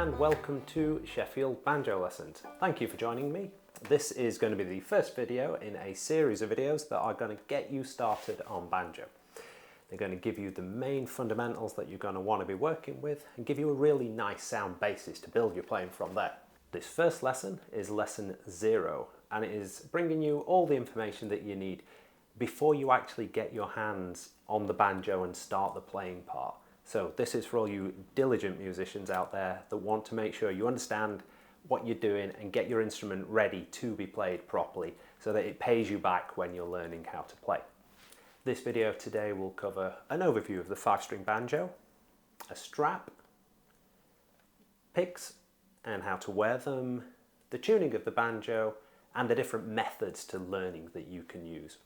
and welcome to Sheffield Banjo Lessons. Thank you for joining me. This is going to be the first video in a series of videos that are going to get you started on banjo. They're going to give you the main fundamentals that you're going to want to be working with and give you a really nice sound basis to build your playing from there. This first lesson is lesson 0 and it is bringing you all the information that you need before you actually get your hands on the banjo and start the playing part. So this is for all you diligent musicians out there that want to make sure you understand what you're doing and get your instrument ready to be played properly so that it pays you back when you're learning how to play. This video today will cover an overview of the 5-string banjo, a strap, picks and how to wear them, the tuning of the banjo and the different methods to learning that you can use.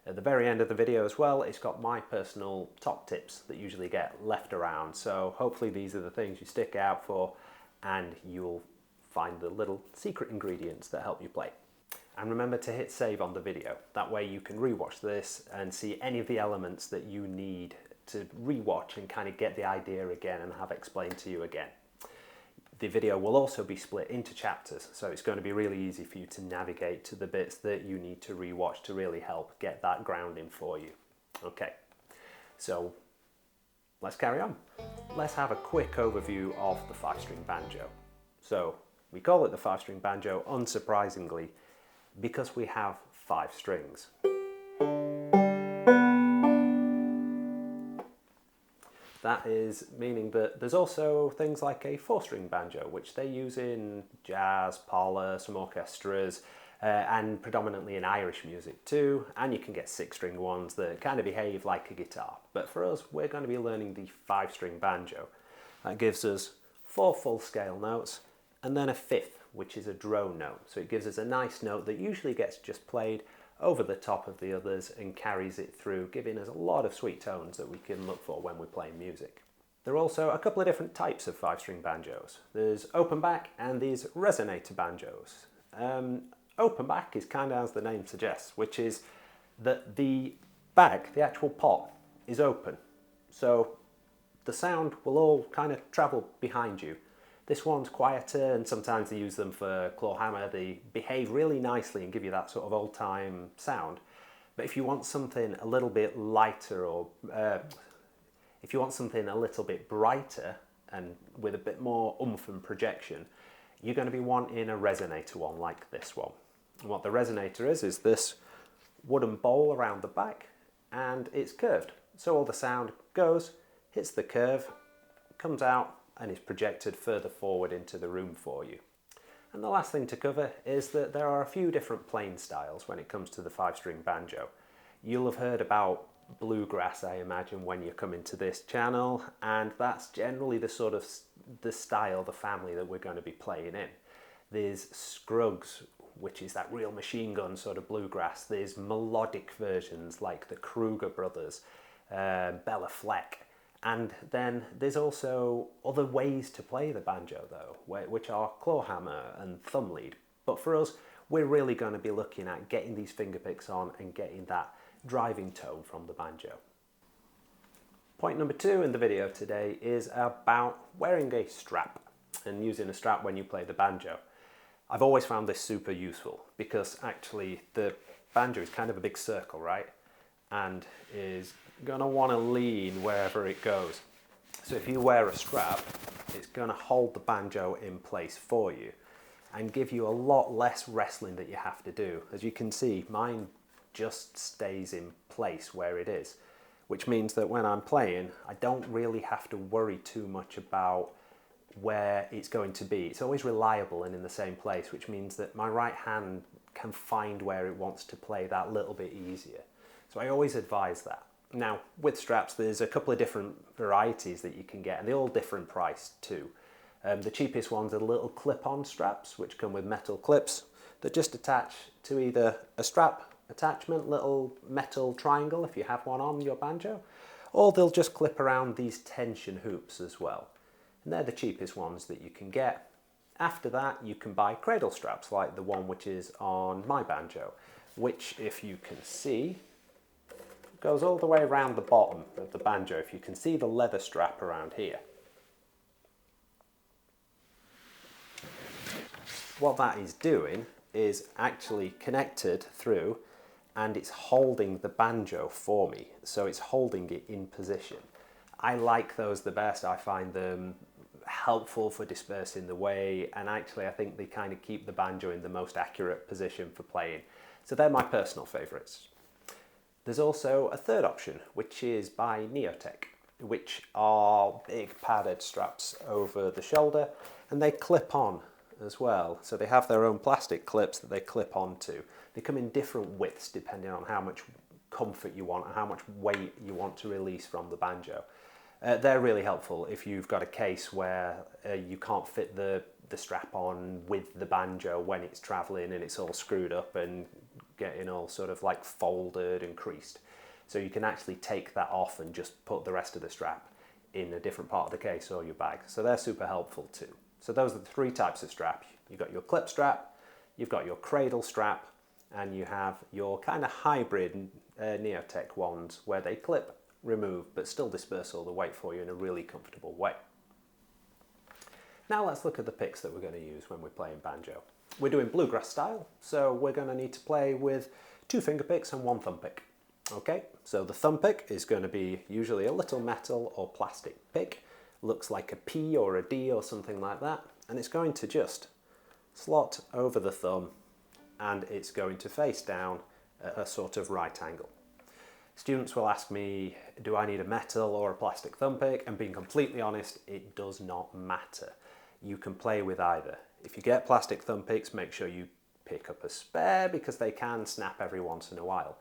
At the very end of the video as well, it's got my personal top tips that usually get left around. So hopefully these are the things you stick out for and you'll find the little secret ingredients that help you play. And remember to hit save on the video. That way you can rewatch this and see any of the elements that you need to rewatch and kind of get the idea again and have explained to you again. The video will also be split into chapters, so it's going to be really easy for you to navigate to the bits that you need to rewatch to really help get that grounding for you. Okay, so let's carry on. Let's have a quick overview of the 5-string banjo. So we call it the 5-string banjo, unsurprisingly, because we have 5 strings. That is meaning that there's also things like a 4-string banjo, which they use in jazz, parlour, some orchestras, and predominantly in Irish music too. And you can get 6-string ones that kind of behave like a guitar. But for us, we're going to be learning the 5-string banjo. That gives us 4 full scale notes and then a 5th, which is a drone note. So it gives us a nice note that usually gets just played over the top of the others and carries it through, giving us a lot of sweet tones that we can look for when we're playing music. There are also a couple of different types of 5-string banjos. There's open back and these resonator banjos. Open back is kind of as the name suggests, which is that the bag, the actual pot, is open. So the sound will all kind of travel behind you. This one's quieter and sometimes they use them for claw hammer. They behave really nicely and give you that sort of old-time sound. But if you want something a little bit lighter or if you want something a little bit brighter and with a bit more oomph and projection, you're going to be wanting a resonator one like this one. And what the resonator is this wooden bowl around the back and it's curved. So all the sound goes, hits the curve, comes out, and is projected further forward into the room for you. And the last thing to cover is that there are a few different playing styles when it comes to the 5-string banjo. You'll have heard about bluegrass, I imagine, when you come into this channel, and that's generally the sort of the style, the family that we're going to be playing in. There's Scruggs, which is that real machine gun sort of bluegrass. There's melodic versions like the Kruger brothers, Bella Fleck. And then there's also other ways to play the banjo though, which are claw hammer and thumb lead. But for us, we're really going to be looking at getting these finger picks on and getting that driving tone from the banjo. Point number 2 in the video today is about wearing a strap and using a strap when you play the banjo. I've always found this super useful because actually the banjo is kind of a big circle, right? And is going to want to lean wherever it goes. So if you wear a strap, it's going to hold the banjo in place for you and give you a lot less wrestling that you have to do. As you can see, mine just stays in place where it is, which means that when I'm playing, I don't really have to worry too much about where it's going to be. It's always reliable and in the same place, which means that my right hand can find where it wants to play that little bit easier. So I always advise that. Now, with straps, there's a couple of different varieties that you can get, and they're all different priced too. The cheapest ones are little clip-on straps, which come with metal clips that just attach to either a strap attachment, little metal triangle if you have one on your banjo, or they'll just clip around these tension hoops as well. And they're the cheapest ones that you can get. After that, you can buy cradle straps like the one which is on my banjo, which, if you can see, goes all the way around the bottom of the banjo, if you can see the leather strap around here. what that is doing is actually connected through, and it's holding the banjo for me. So it's holding it in position. I like those the best. I find them helpful for dispersing the weight, and actually I think they kind of keep the banjo in the most accurate position for playing. So they're my personal favourites. There's also a third option, which is by Neotech, which are big padded straps over the shoulder, and they clip on as well. So they have their own plastic clips that they clip onto. They come in different widths depending on how much comfort you want and how much weight you want to release from the banjo. They're really helpful if you've got a case where you can't fit the strap on with the banjo when it's travelling and it's all screwed up and getting all sort of like folded and creased. So you can actually take that off and just put the rest of the strap in a different part of the case or your bag. So they're super helpful too. So those are the three types of strap. You've got your clip strap, you've got your cradle strap, and you have your kind of hybrid Neotech ones where they clip, remove, but still disperse all the weight for you in a really comfortable way. Now let's look at the picks that we're going to use when we're playing banjo. We're doing bluegrass style, so we're going to need to play with 2 finger picks and 1 thumb pick. Okay, so the thumb pick is going to be usually a little metal or plastic pick. Looks like a P or a D or something like that, and it's going to just slot over the thumb, and it's going to face down at a sort of right angle. Students will ask me, do I need a metal or a plastic thumb pick? And being completely honest, it does not matter. You can play with either. If you get plastic thumb picks, make sure you pick up a spare because they can snap every once in a while.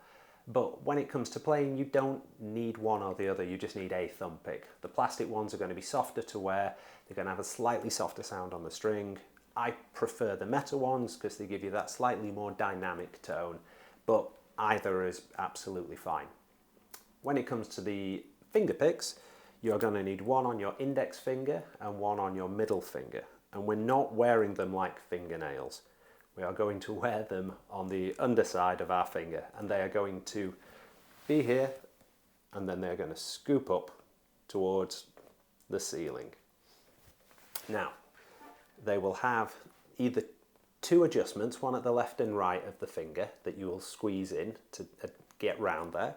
But when it comes to playing, you don't need one or the other, you just need a thumb pick. The plastic ones are going to be softer to wear, they're going to have a slightly softer sound on the string. I prefer the metal ones because they give you that slightly more dynamic tone, but either is absolutely fine. When it comes to the finger picks, you're going to need one on your index finger and one on your middle finger. And we're not wearing them like fingernails. We are going to wear them on the underside of our finger, and they are going to be here, and then they're going to scoop up towards the ceiling. Now, they will have either 2 adjustments, one at the left and right of the finger that you will squeeze in to get round there,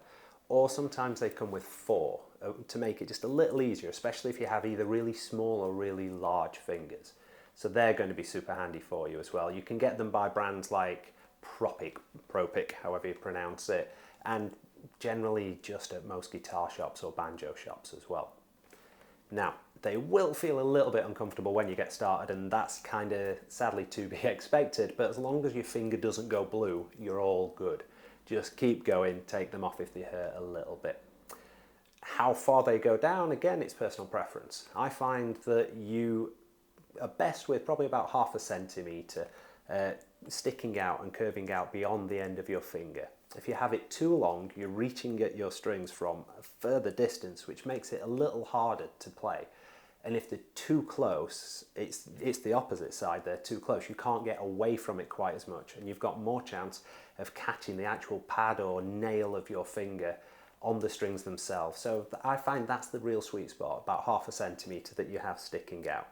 or sometimes they come with 4 to make it just a little easier, especially if you have either really small or really large fingers. So they're going to be super handy for you as well. You can get them by brands like Propic, however you pronounce it, and generally just at most guitar shops or banjo shops as well. Now, they will feel a little bit uncomfortable when you get started, and that's kind of sadly to be expected, but as long as your finger doesn't go blue, you're all good. Just keep going, take them off if they hurt a little bit. How far they go down, again, it's personal preference. I find that you are best with probably about 1/2 centimetre sticking out and curving out beyond the end of your finger. If you have it too long, you're reaching at your strings from a further distance, which makes it a little harder to play. And if they're too close, it's the opposite side, they're too close. You can't get away from it quite as much, and you've got more chance of catching the actual pad or nail of your finger on the strings themselves. So I find that's the real sweet spot, about 1/2 centimetre that you have sticking out.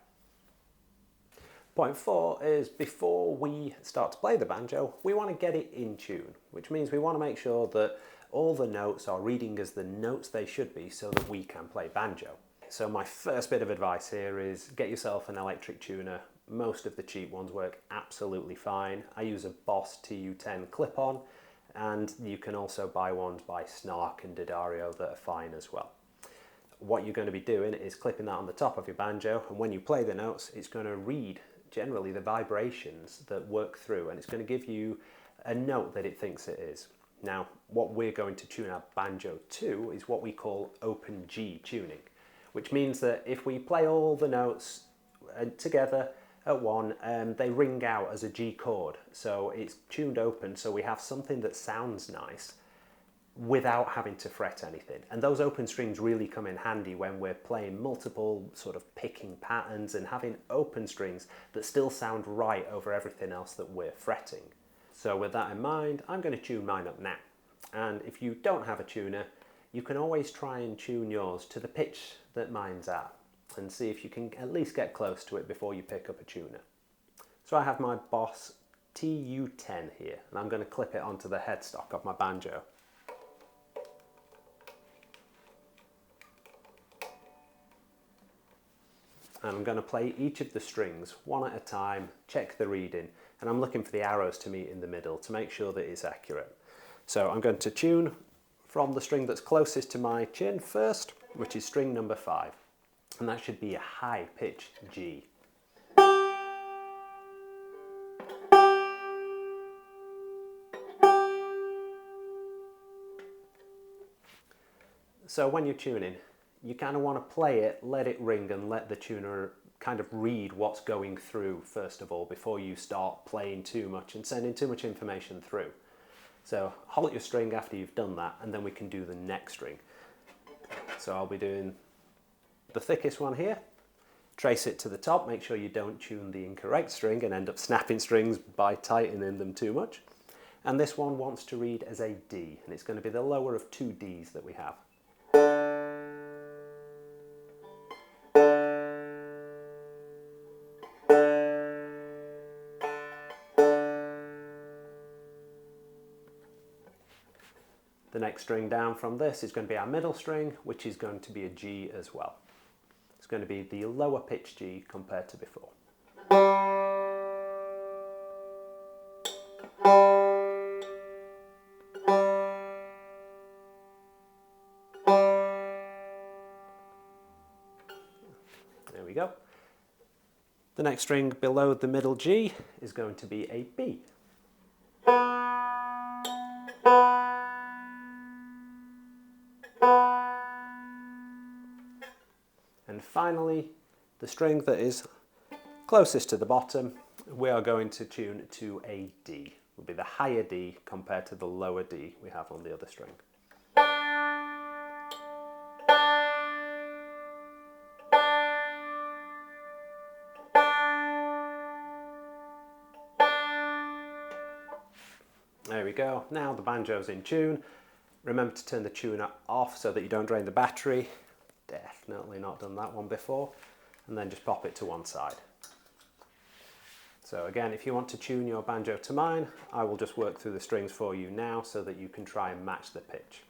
Point 4 is before we start to play the banjo, we want to get it in tune, which means we want to make sure that all the notes are reading as the notes they should be so that we can play banjo. So my first bit of advice here is get yourself an electric tuner. Most of the cheap ones work absolutely fine. I use a Boss TU10 clip-on, and you can also buy ones by Snark and D'Addario that are fine as well. What you're going to be doing is clipping that on the top of your banjo, and when you play the notes, it's going to read generally the vibrations that work through, and it's going to give you a note that it thinks it is. Now, what we're going to tune our banjo to is what we call open G tuning, which means that if we play all the notes together at one, they ring out as a G chord. So it's tuned open, so we have something that sounds nice without having to fret anything. And those open strings really come in handy when we're playing multiple sort of picking patterns and having open strings that still sound right over everything else that we're fretting. So with that in mind, I'm going to tune mine up now. And if you don't have a tuner, you can always try and tune yours to the pitch that mine's at and see if you can at least get close to it before you pick up a tuner. So I have my Boss TU10 here, and I'm going to clip it onto the headstock of my banjo. And I'm going to play each of the strings one at a time, check the reading, and I'm looking for the arrows to meet in the middle to make sure that it's accurate. So I'm going to tune from the string that's closest to my chin first, which is string number 5, and that should be a high pitch G. So when you're tuning, you kind of want to play it, let it ring, and let the tuner kind of read what's going through first of all before you start playing too much and sending too much information through. So halt your string after you've done that, and then we can do the next string. So I'll be doing the thickest one here, trace it to the top, make sure you don't tune the incorrect string and end up snapping strings by tightening them too much. And this one wants to read as a D, and it's going to be the lower of 2 Ds that we have. The next string down from this is going to be our middle string, which is going to be a G as well. It's going to be the lower pitch G compared to before. There we go. The next string below the middle G is going to be a B. And finally, the string that is closest to the bottom, we are going to tune to a D. It will be the higher D compared to the lower D we have on the other string. There we go. Now the banjo's in tune. Remember to turn the tuner off so that you don't drain the battery. Definitely not done that one before. And then just pop it to one side. So again, if you want to tune your banjo to mine, I will just work through the strings for you now so that you can try and match the pitch.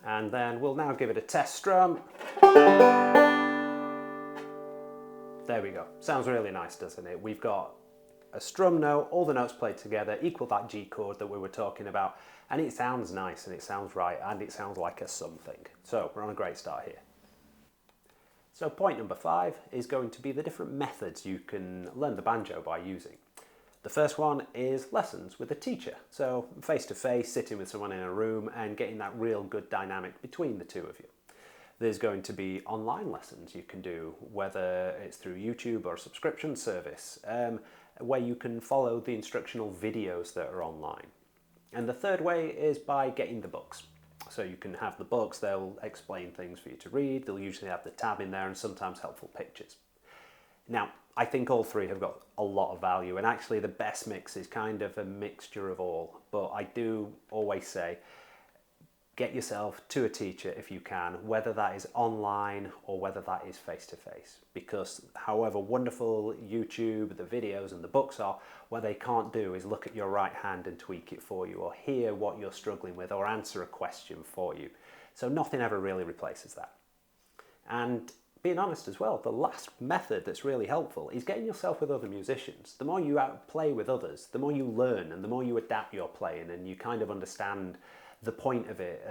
And then we'll now give it a test strum. There we go. Sounds really nice, doesn't it? We've got a strum note, all the notes played together, equal that G chord that we were talking about, and it sounds nice, and it sounds right, and it sounds like a something. So we're on a great start here. So point number 5 is going to be the different methods you can learn the banjo by using. The first one is lessons with a teacher. So face-to-face, sitting with someone in a room and getting that real good dynamic between the two of you. There's going to be online lessons you can do, whether it's through YouTube or a subscription service, where you can follow the instructional videos that are online. And the third way is by getting the books. So you can have the books, they'll explain things for you to read, they'll usually have the tab in there and sometimes helpful pictures. Now, I think all three have got a lot of value, and actually the best mix is kind of a mixture of all. But I do always say, get yourself to a teacher if you can, whether that is online or whether that is face-to-face. Because however wonderful YouTube, the videos and the books are, what they can't do is look at your right hand and tweak it for you, or hear what you're struggling with, or answer a question for you. So nothing ever really replaces that. And being honest as well, the last method that's really helpful is getting yourself with other musicians. The more you play with others, the more you learn and the more you adapt your playing, and you kind of understand the point of it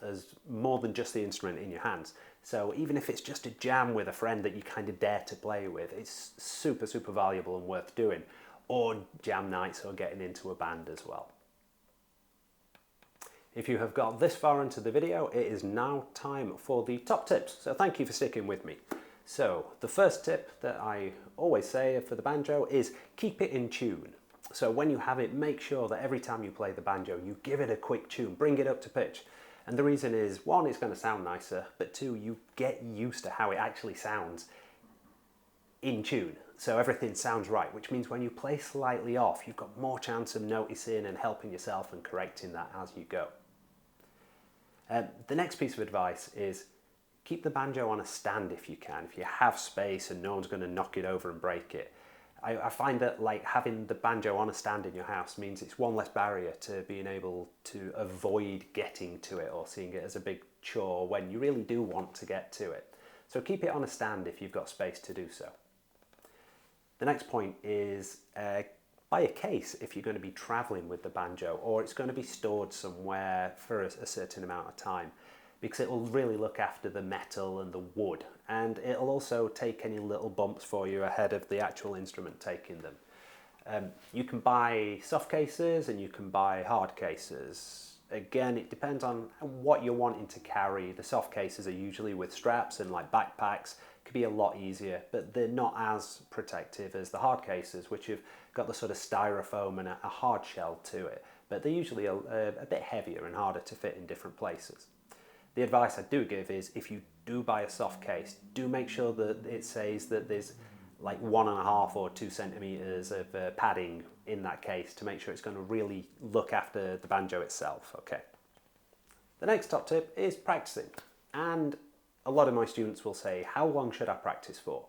as more than just the instrument in your hands. So even if it's just a jam with a friend that you kind of dare to play with, it's super, super valuable and worth doing. Or jam nights or getting into a band as well. If you have got this far into the video, it is now time for the top tips. So thank you for sticking with me. So the first tip that I always say for the banjo is keep it in tune. So when you have it, make sure that every time you play the banjo, you give it a quick tune, bring it up to pitch. And the reason is, one, it's going to sound nicer, but two, you get used to how it actually sounds in tune. So everything sounds right, which means when you play slightly off, you've got more chance of noticing and helping yourself and correcting that as you go. The next piece of advice is keep the banjo on a stand if you can, if you have space and no one's going to knock it over and break it. I find that like having the banjo on a stand in your house means it's one less barrier to being able to avoid getting to it or seeing it as a big chore when you really do want to get to it. So keep it on a stand if you've got space to do so. The next point is buy a case if you're going to be traveling with the banjo, or it's going to be stored somewhere for a certain amount of time, because it will really look after the metal and the wood, and it'll also take any little bumps for you ahead of the actual instrument taking them. You can buy soft cases and you can buy hard cases. Again, it depends on what you're wanting to carry. The soft cases are usually with straps and like backpacks. It could be a lot easier, but they're not as protective as the hard cases, which have got the sort of styrofoam and a hard shell to it, but they're usually a bit heavier and harder to fit in different places. The advice I do give is if you do buy a soft case, do make sure that it says that there's like 1.5 or 2 centimeters of padding in that case to make sure it's going to really look after the banjo itself. Okay. The next top tip is practicing. And a lot of my students will say, how long should I practice for?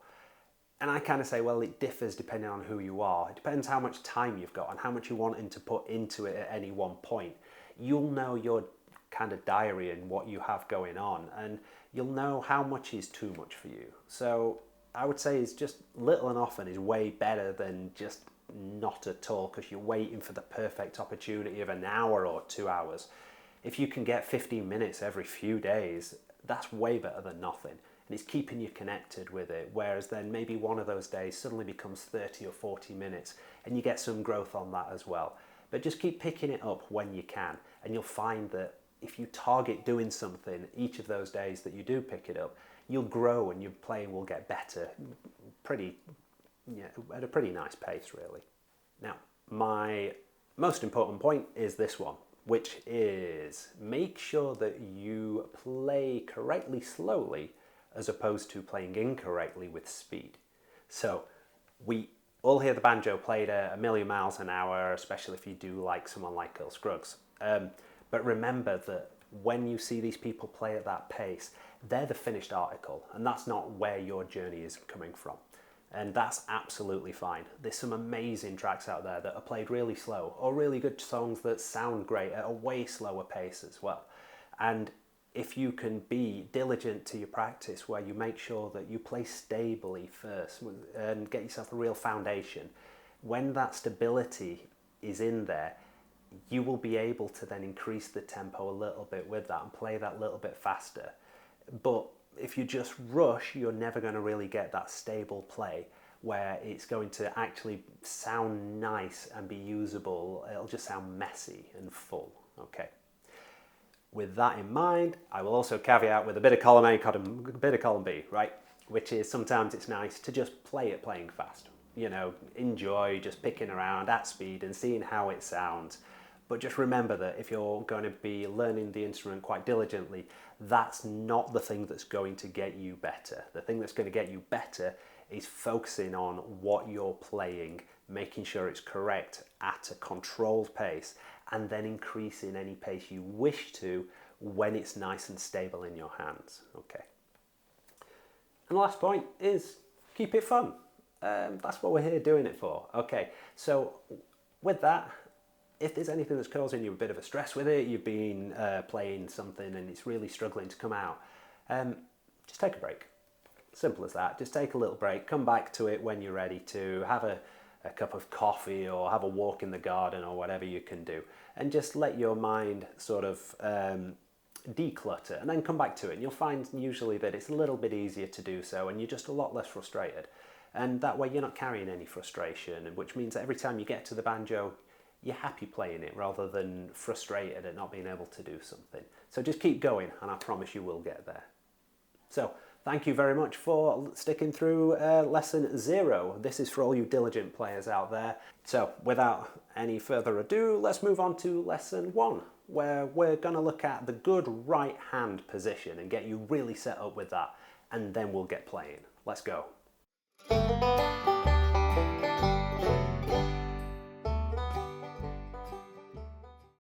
And I kind of say, well, it differs depending on who you are. It depends how much time you've got and how much you're wanting to put into it at any one point. You'll know your kind of diary and what you have going on, and you'll know how much is too much for you. So I would say it's just little and often is way better than just not at all, because you're waiting for the perfect opportunity of an hour or 2 hours. If you can get 15 minutes every few days, that's way better than nothing, and it's keeping you connected with it, whereas then maybe one of those days suddenly becomes 30 or 40 minutes and you get some growth on that as well. But just keep picking it up when you can, and you'll find that if you target doing something each of those days that you do pick it up, you'll grow and your playing will get better at a pretty nice pace, really. Now, my most important point is this one, which is make sure that you play correctly slowly as opposed to playing incorrectly with speed. So we all hear the banjo played a million miles an hour, especially if you do like someone like Earl Scruggs. But remember that when you see these people play at that pace, they're the finished article, and that's not where your journey is coming from. And that's absolutely fine. There's some amazing tracks out there that are played really slow, or really good songs that sound great at a way slower pace as well. And if you can be diligent to your practice, where you make sure that you play stably first and get yourself a real foundation, when that stability is in there, you will be able to then increase the tempo a little bit with that and play that little bit faster. But if you just rush, you're never going to really get that stable play where it's going to actually sound nice and be usable. It'll just sound messy and full. Okay. With that in mind, I will also caveat with a bit of column A, a bit of column B, right? Which is sometimes it's nice to just play it playing fast. You know, enjoy just picking around at speed and seeing how it sounds. But just remember that if you're going to be learning the instrument quite diligently, that's not the thing that's going to get you better. The thing that's going to get you better is focusing on what you're playing, making sure it's correct at a controlled pace, and then increasing any pace you wish to when it's nice and stable in your hands. Okay. And the last point is keep it fun. That's what we're here doing it for. Okay, so with that, if there's anything that's causing you a bit of a stress with it, you've been playing something and it's really struggling to come out, just take a break. Simple as that. Just take a little break, come back to it when you're ready to have a cup of coffee or have a walk in the garden or whatever you can do, and just let your mind sort of declutter and then come back to it. And you'll find usually that it's a little bit easier to do so and you're just a lot less frustrated. And that way you're not carrying any frustration, which means that every time you get to the banjo, you're happy playing it rather than frustrated at not being able to do something. So just keep going and I promise you will get there. So thank you very much for sticking through lesson 0. This is for all you diligent players out there. So without any further ado, let's move on to lesson 1, where we're going to look at the good right hand position and get you really set up with that, and then we'll get playing. Let's go.